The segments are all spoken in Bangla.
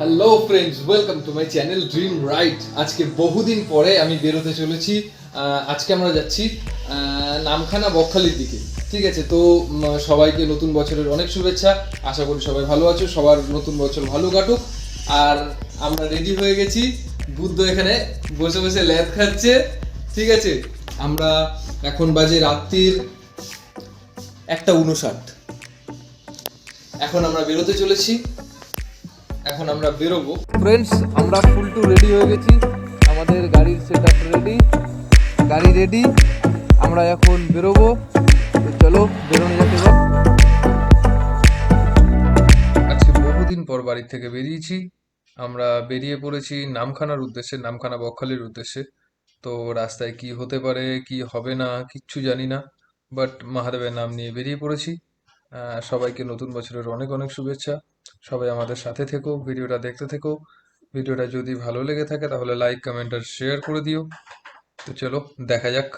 Hello friends, welcome to my channel dream right. আজকে বহুদিন পরে আমি বেরোতে চলেছি। আজকে আমরা যাচ্ছি নামখানা বকখালির দিকে। ঠিক আছে, তো সবাইকে নতুন বছরের অনেক শুভেচ্ছা। আশা করি সবাই ভালো আছো, সবার নতুন বছর ভালো কাটুক। আর আমরা রেডি হয়ে গেছি। বুদ্ধ এখানে বসে বসে ল্যাদ খাচ্ছে। ঠিক আছে, আমরা এখন বাজে রাত্রির 1:59। এখন আমরা বেরোতে চলেছি। এখন আমরা বেরোবো। ফ্রেন্ডস, আমরা ফুল টু রেডি হয়ে গেছি। আমাদের গাড়ির সেট আপ রেডি, গাড়ি রেডি। আমরা এখন বেরোবো, তো চলো বেরোনো যাক এবার। আজকে বহুদিন পর বাড়ির থেকে বেরিয়েছি। আমরা বেরিয়ে পড়েছি নামখানার উদ্দেশ্যে, নামখানা বকখালির উদ্দেশ্যে। তো রাস্তায় কি হতে পারে কি হবে না কিচ্ছু জানি না, বাট মহাদেবের নাম নিয়ে বেরিয়ে পড়েছি। সবাইকে নতুন বছরের অনেক অনেক শুভেচ্ছা। সবাই আমাদের সাথে থেকো, ভিডিওটা দেখতে থেকো। ভিডিওটা যদি ভালো লেগে থাকে তাহলে লাইক, কমেন্ট আর শেয়ার করে দিও। তো চলো দেখা যাক।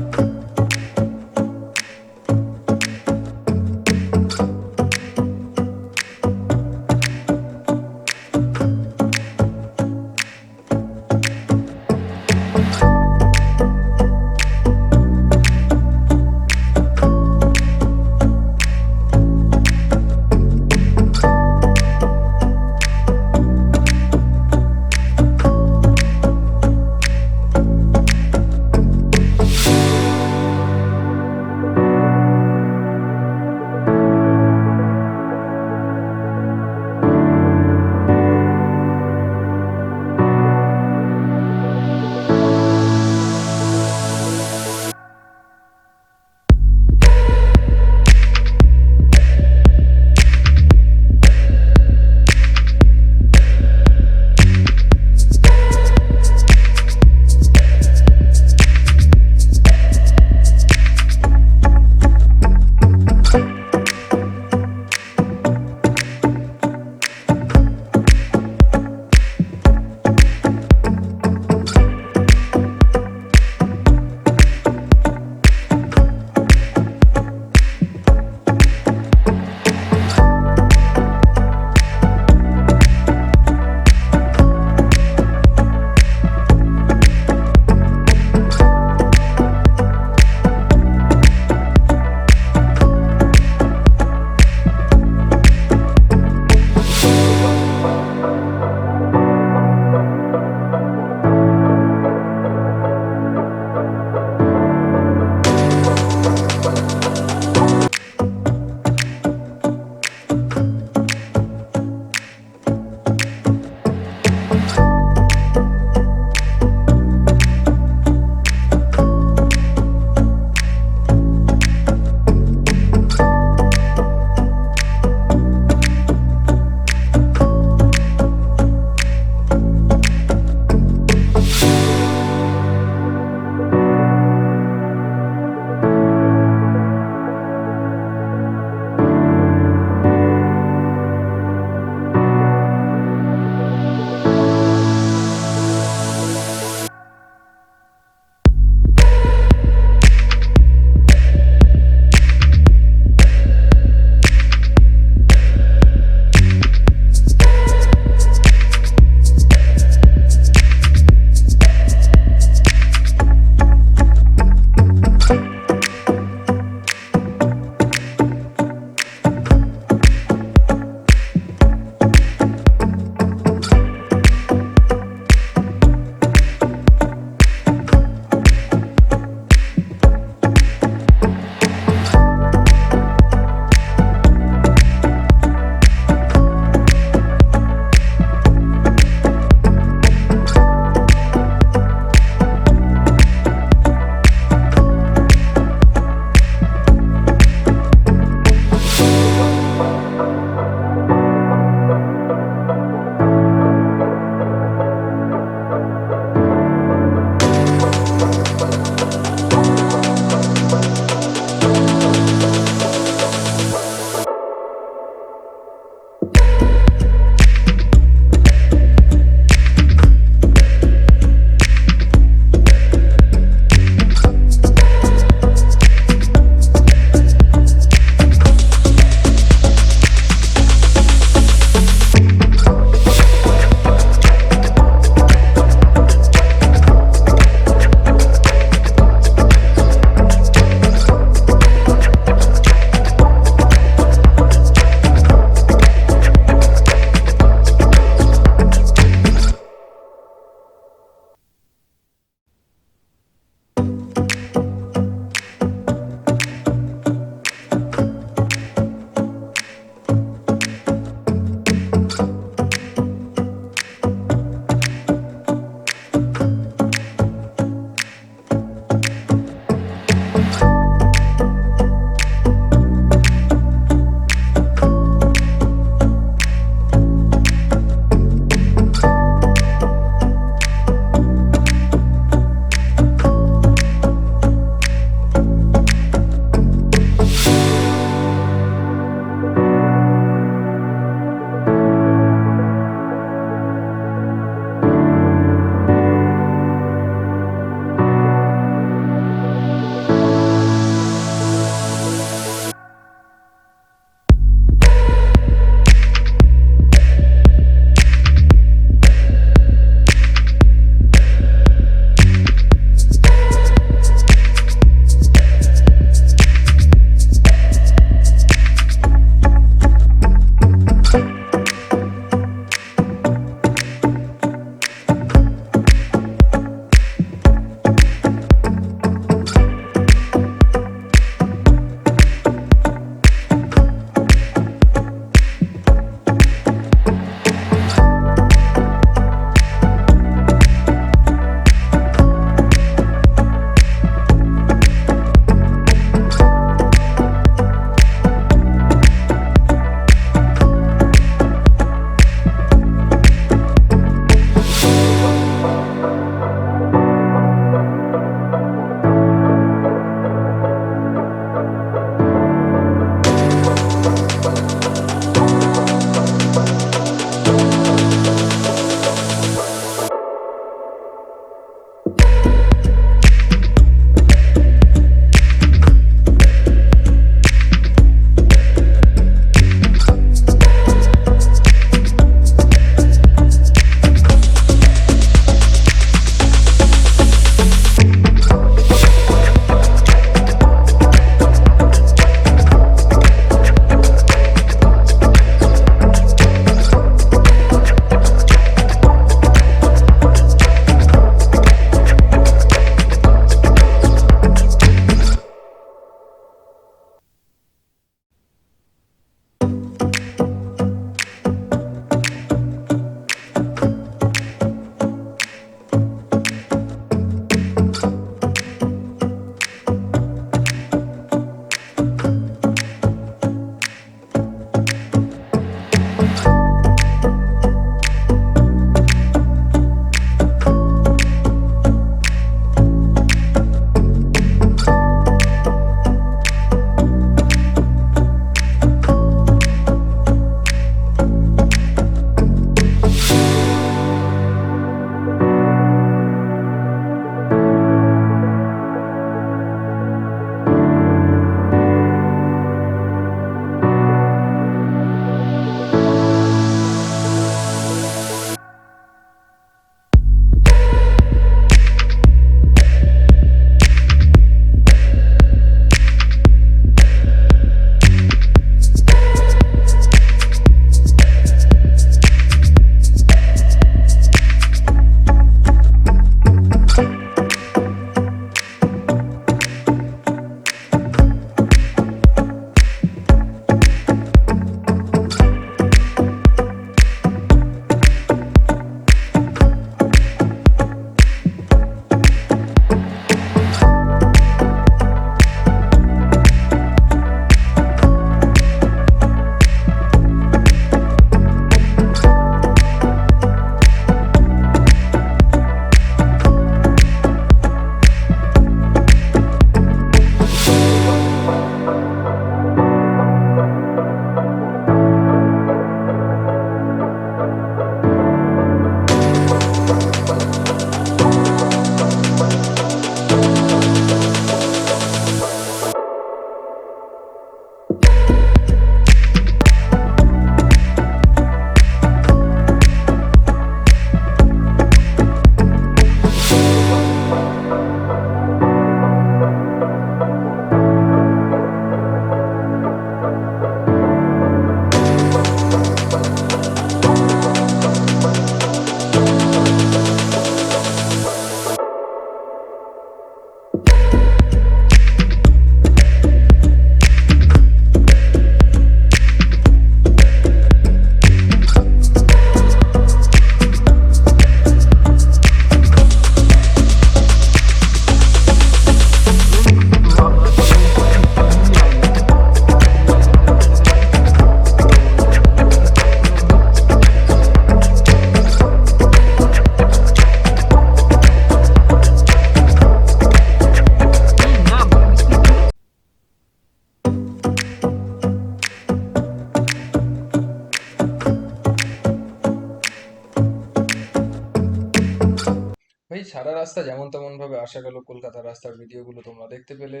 ভাই সারা রাস্তা যেমন তেমন ভাবে আসা গেল, কলকাতার রাস্তার ভিডিওগুলো তোমরা দেখতে পেলে।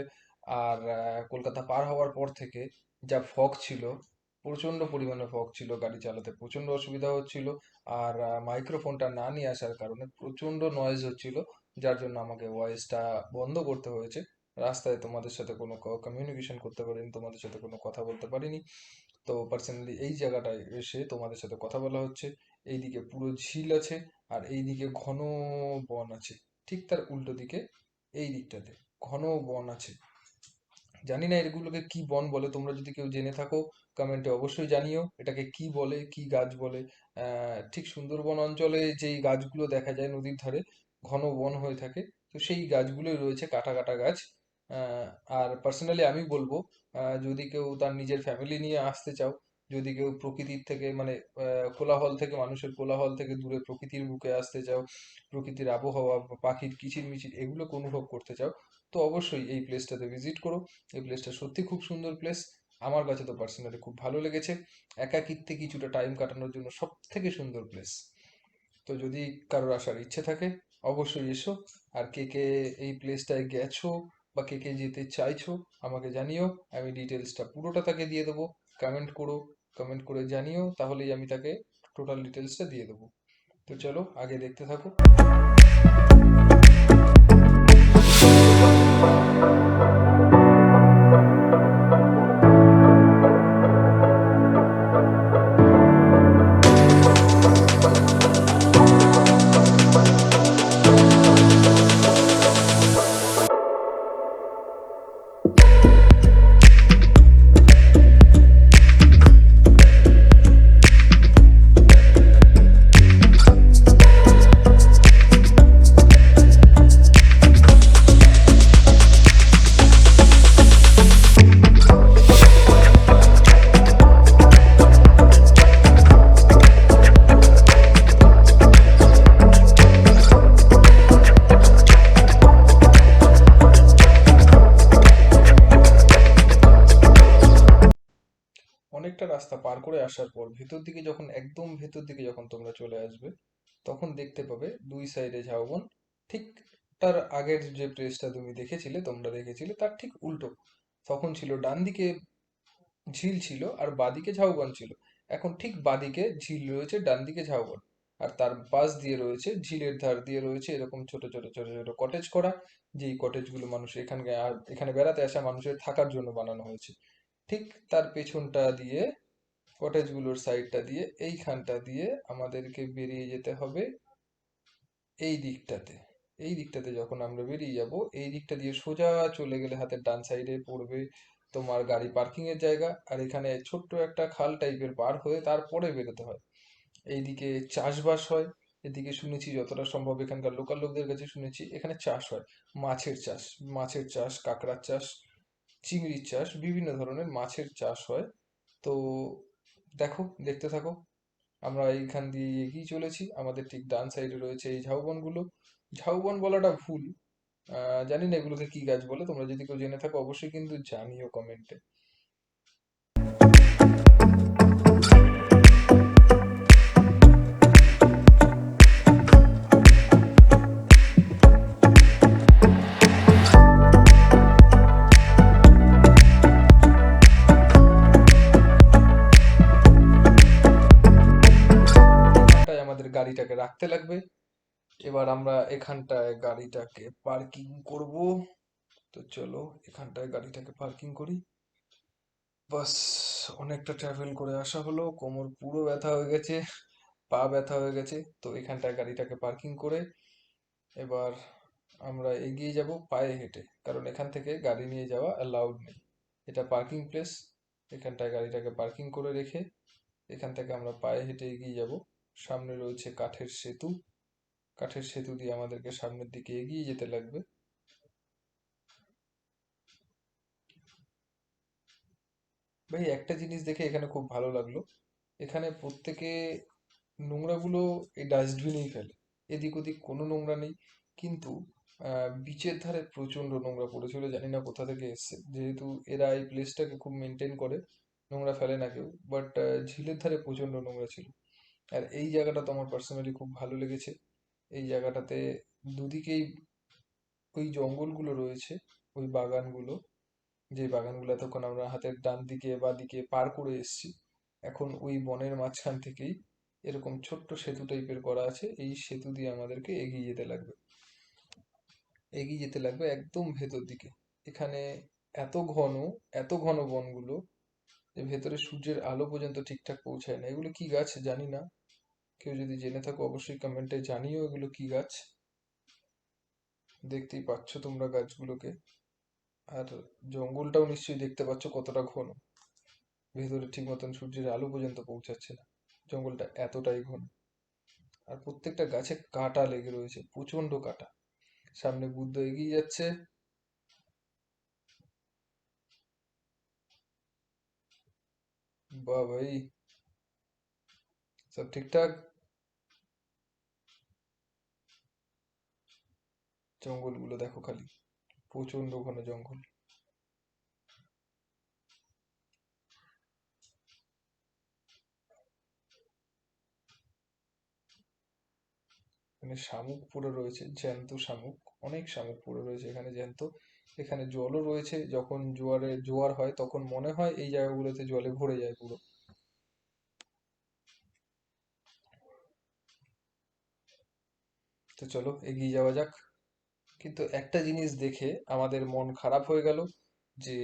আর কলকাতা পার হওয়ার পর থেকে যা ফগ ছিল, প্রচন্ড পরিমাণে ফগ ছিল, গাড়ি চালাতে প্রচন্ড অসুবিধা হচ্ছিল। আর মাইক্রোফোনটা না নিয়ে আসার কারণে প্রচন্ড নয়েজ হচ্ছিল, যার জন্য আমাকে ভয়েসটা বন্ধ করতে হয়েছে। রাস্তায় তোমাদের সাথে কোনো কমিউনিকেশন করতে পারিনি, তোমাদের সাথে কোনো কথা বলতে পারিনি। তো পার্সোনালি এই জায়গাটায় এসে তোমাদের সাথে কথা বলা হচ্ছে। এইদিকে পুরো ঝিল আছে, আর এইদিকে ঘন বন আছে। ঠিক তার উল্টো দিকে এই দিকটাতে ঘন বন আছে। জানি না এগুলোকে কি বন বলে, তোমরা যদি কেউ জেনে থাকো কমেন্টে অবশ্যই জানিও এটাকে কি বলে, কি গাছ বলে। ঠিক সুন্দরবন অঞ্চলে যেই গাছগুলো দেখা যায় নদীর ধারে, ঘন বন হয়ে থাকে, তো সেই গাছগুলোই রয়েছে, কাটা কাটা গাছ। আহ, আর পার্সোনালি আমি বলবো, যদি কেউ তার নিজের ফ্যামিলি নিয়ে আসতে চাও, যদি কেউ প্রকৃতির থেকে মানে কোলাহল থেকে, মানুষের কোলাহল থেকে দূরে প্রকৃতির বুকে আসতে চাও, প্রকৃতির আবহাওয়া, পাখির কিচিরমিচির এগুলোকে অনুভব করতে চাও, তো অবশ্যই এই প্লেসটাতে ভিজিট করো। এই প্লেসটা সত্যি খুব সুন্দর প্লেস। আমার কাছে তো পার্সোনালি খুব ভালো লেগেছে। একাকিত্বে কিছুটা টাইম কাটানোর জন্য সব থেকে সুন্দর প্লেস। তো যদি কারোর আসার ইচ্ছে থাকে, অবশ্যই এসো। আর কে কে এই প্লেসটায় গেছো বা কে কে যেতে চাইছো আমাকে জানিও। আমি ডিটেলসটা পুরোটা তাকে দিয়ে দেবো। কমেন্ট করো, কমেন্ট করে জানিও, তাহলেই আমি তাকে টোটাল ডিটেলসটা দিয়ে দেবো। তো চলো আগে দেখতে থাকো। অনেকটা রাস্তা পার করে আসার পর ভেতর দিকে যখন, একদম ভেতর দিকে যখন তোমরা চলে আসবে, তখন দেখতে পাবে দুই সাইডে ঝাউবন। ঠিক তার আগের যে প্লেসটা তুমি দেখেছিলে, তোমরা দেখেছিলে, তার ঠিক উল্টো। তখন ছিল ডান দিকে ঝিল ছিল আর বাদিকে ঝাউবন ছিল। এখন ঠিক বাদিকে ঝিল রয়েছে, ডান দিকে ঝাউবন। আর তার পাশ দিয়ে রয়েছে, ঝিলের ধার দিয়ে রয়েছে এরকম ছোট ছোট ছোট ছোট কটেজ করা, যেই কটেজগুলো মানুষ এখানকে আর এখানে বেড়াতে আসা মানুষের থাকার জন্য বানানো হয়েছে। ঠিক তার পেছনটা দিয়ে, কটেজগুলোর সাইডটা দিয়ে, এইখানটা দিয়ে আমাদেরকে বেরিয়ে যেতে হবে এই দিকটাতে। এই দিকটাতে যখন আমরা বেরিয়ে যাব, এই দিকটা দিয়ে সোজা চলে গেলে হাতের ডান সাইডে পড়বে তোমার গাড়ি পার্কিং এর জায়গা। আর এখানে ছোট্ট একটা খাল টাইপের পার হয়ে তারপরে বেরোতে হয়। এইদিকে চাষবাস হয়। এদিকে শুনেছি, যতটা সম্ভব এখানকার লোকাল লোকদের কাছে শুনেছি, এখানে চাষ হয়। মাছের চাষ, মাছের চাষ, কাঁকড়ার চাষ, চিংড়ির চাষ, বিভিন্ন ধরনের মাছের চাষ হয়। তো দেখো, দেখতে থাকো। আমরা এইখান দিয়ে এগিয়ে চলেছি, আমাদের ঠিক ডান সাইডে রয়েছে এই ঝাউবনগুলো। ঝাউবন বলাটা ভুল, জানি না এগুলোকে কি গাছ বলে। তোমরা যদি কেউ জেনে থাকো অবশ্যই কিন্তু জানিও কমেন্টে। এখানটায় আমাদের গাড়িটাকে রাখতে লাগবে। এবার আমরা এখানটায় গাড়িটাকে পার্কিং করব। তো চলো এখানটায় গাড়িটাকে পার্কিং করি। বাস, অনেকটা ট্রাভেল করে আসা হলো, কোমর পুরো ব্যথা হয়ে গেছে, পা ব্যথা হয়ে গেছে। তো এখানটায় গাড়িটাকে পার্কিং করে এবার আমরা এগিয়ে যাব পায়ে হেঁটে, কারণ এখান থেকে গাড়ি নিয়ে যাওয়া অ্যালাউড নেই। এটা পার্কিং প্লেস। এখানটায় গাড়িটাকে পার্কিং করে রেখে এখান থেকে আমরা পায়ে হেঁটে এগিয়ে যাব। সামনে রয়েছে কাঠের সেতু। কাঠের সেতু দিয়ে আমাদেরকে সামনের দিকে এগিয়ে যেতে লাগবে। ভাই একটা জিনিস দেখে এখানে খুব ভালো লাগলো, এখানে প্রত্যেকে নোংরাগুলো এই ডাস্টবিনেই ফেলে। এদিক ওদিক কোনো নোংরা নেই। কিন্তু বিচের ধারে প্রচন্ড নোংরা পড়েছিল, জানি না কোথা থেকে এসছে। যেহেতু এরা এই প্লেসটাকে খুব মেনটেন করে, নোংরা ফেলে না কেউ, বাট ঝিলের ধারে প্রচন্ড নোংরা ছিল। আর এই জায়গাটা তো আমার পার্সোনালি খুব ভালো লেগেছে। এই জায়গাটাতে দুদিকেই ওই জঙ্গলগুলো রয়েছে, ওই বাগানগুলো, যে বাগানগুলো এতক্ষণ আমরা হাতের ডান দিকে বা দিকে পার করে এসেছি, এখন ওই বনের মাঝখান থেকেই এরকম ছোট্ট সেতু টাইপের করা আছে, এই সেতু দিয়ে আমাদেরকে এগিয়ে যেতে লাগবে একদম ভেতর দিকে। এখানে এত ঘন, এত ঘন বনগুলো যে ভেতরে সূর্যের আলো পর্যন্ত ঠিকঠাক পৌঁছায় না। এগুলো কি গাছ জানি না, কেউ যদি জেনে থাকো অবশ্যই কমেন্টে জানিও এগুলো কি গাছ। দেখতেই পাচ্ছ তোমরা গাছগুলোকে, আর জঙ্গলটাও নিশ্চয়ই দেখতে পাচ্ছ কতটা ঘন, ভেতরে ঠিক মতন সূর্যের আলো পর্যন্ত পৌঁছাচ্ছে না, জঙ্গলটা এতটাই ঘন। আর প্রত্যেকটা গাছে কাঁটা লেগে রয়েছে, প্রচন্ড কাঁটা। সামনে বুদ্ধ এগিয়ে যাচ্ছে। বাহ ভাই, সব ঠিকঠাক। জঙ্গলগুলো দেখো খালি, প্রচন্ড ঘন জঙ্গল। এখানে শামুক পড়ে রয়েছে, জ্যান্ত শামুক, অনেক শামুক পড়ে রয়েছে এখানে জ্যান্ত। এখানে জলও রয়েছে, যখন জোয়ার হয় তখন মনে হয় এই জায়গাগুলোতে জলে ভরে যায় পুরো। তো চলো এগিয়ে যাওয়া যাক। কিন্তু একটা জিনিস দেখে আমাদের মন খারাপ হয়ে গেল, যে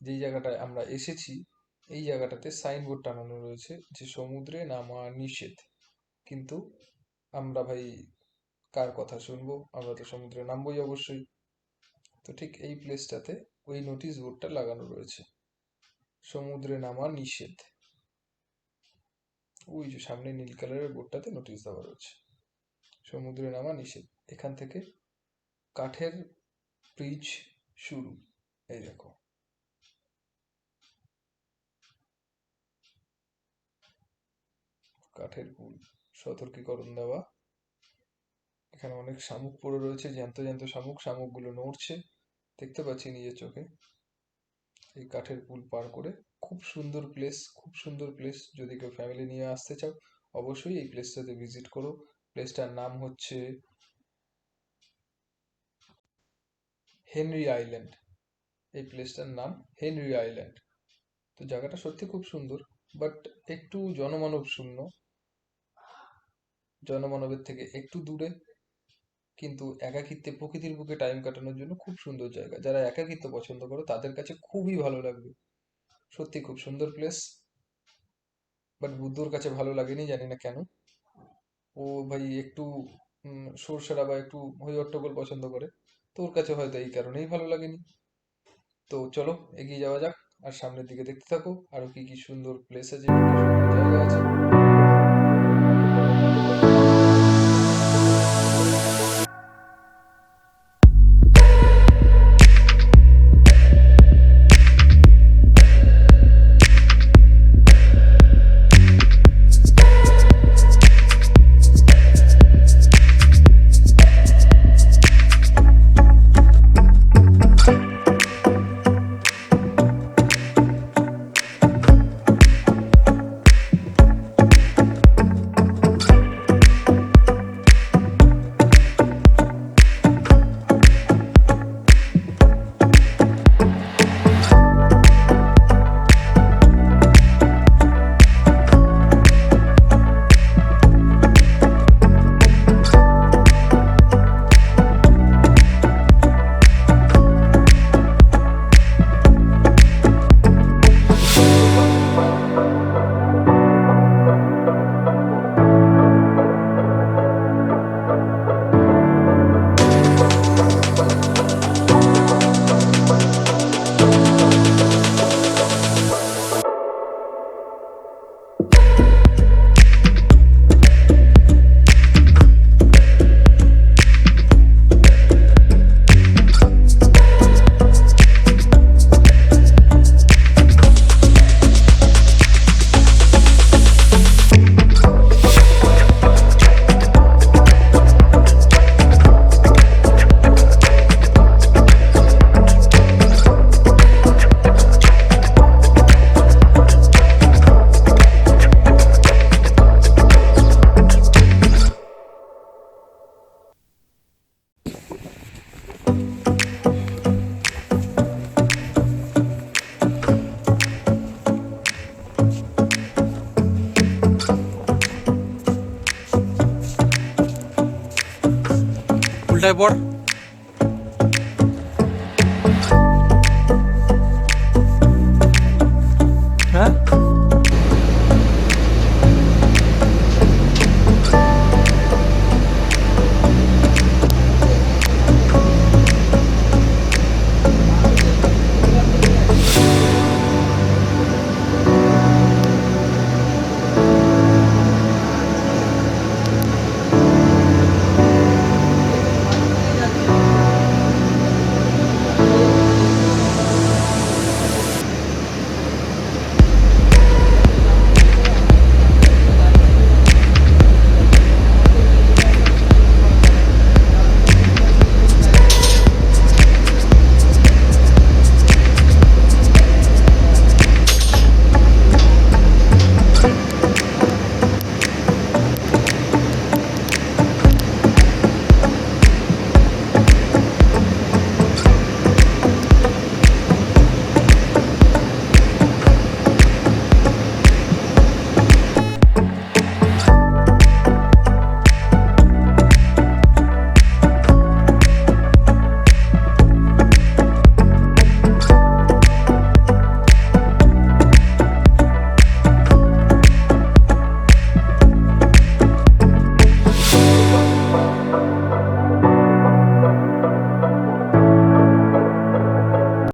যেই জায়গাটায় আমরা এসেছি এই জায়গাটাতে সাইনবোর্ড টানানো রয়েছে যে সমুদ্রে নামা নিষেধ। কিন্তু আমরা ভাই কার কথা শুনবো, আমরা তো সমুদ্রে নামবোই অবশ্যই। তো ঠিক এই প্লেসটাতে ওই নোটিশ বোর্ডটা লাগানো রয়েছে, সমুদ্রে নামা নিষেধ। ওই যে সামনে নীল কালারের বোর্ডটাতে নোটিশ দেওয়া রয়েছে, সমুদ্রে নামা নিষেধ। এখান থেকে কাঠের ব্রিজ শুরু, এই দেখো, কাঠের পুল, সতর্কীকরণ দেওয়া। এখানে অনেক শামুক পড়ে রয়েছে, জ্যান্ত জ্যান্ত শামুক, শামুকগুলো নড়ছে, দেখতে পাচ্ছি নিজের চোখে। এই কাঠের পুল পার করে, খুব সুন্দর প্লেস, খুব সুন্দর প্লেস। যদি কেউ ফ্যামিলি নিয়ে আসতে চাও অবশ্যই এই প্লেসটাতে ভিজিট করো। প্লেসটার নাম হচ্ছে হেনরি আইল্যান্ড। এই প্লেসটার নাম হেনরি আইল্যান্ড। তো জায়গাটা সত্যি খুব সুন্দর, বাট একটু জনমানব শূন্য, জনমানবের থেকে একটু দূরে। কিন্তু একাকিত্বে প্রকৃতির বুকে টাইম কাটানোর জন্য খুব সুন্দর জায়গা। যারা একাকিত্ব পছন্দ করো তাদের কাছে খুবই ভালো লাগবে, সত্যি খুব সুন্দর প্লেস। বাট বুদ্ধর কাছে ভালো লাগেনি, জানি না কেন। ও ভাই একটু সরসারা বা একটু হই হট্টগোল পছন্দ করে, তো ওর কাছে হয়তো এই কারণেই ভালো লাগেনি। তো চলো এগিয়ে যাওয়া যাক, আর সামনের দিকে দেখতে থাকো আরো কি কি সুন্দর প্লেস আছে, কি কি সুন্দর জায়গা আছে। উল্টায় পড়।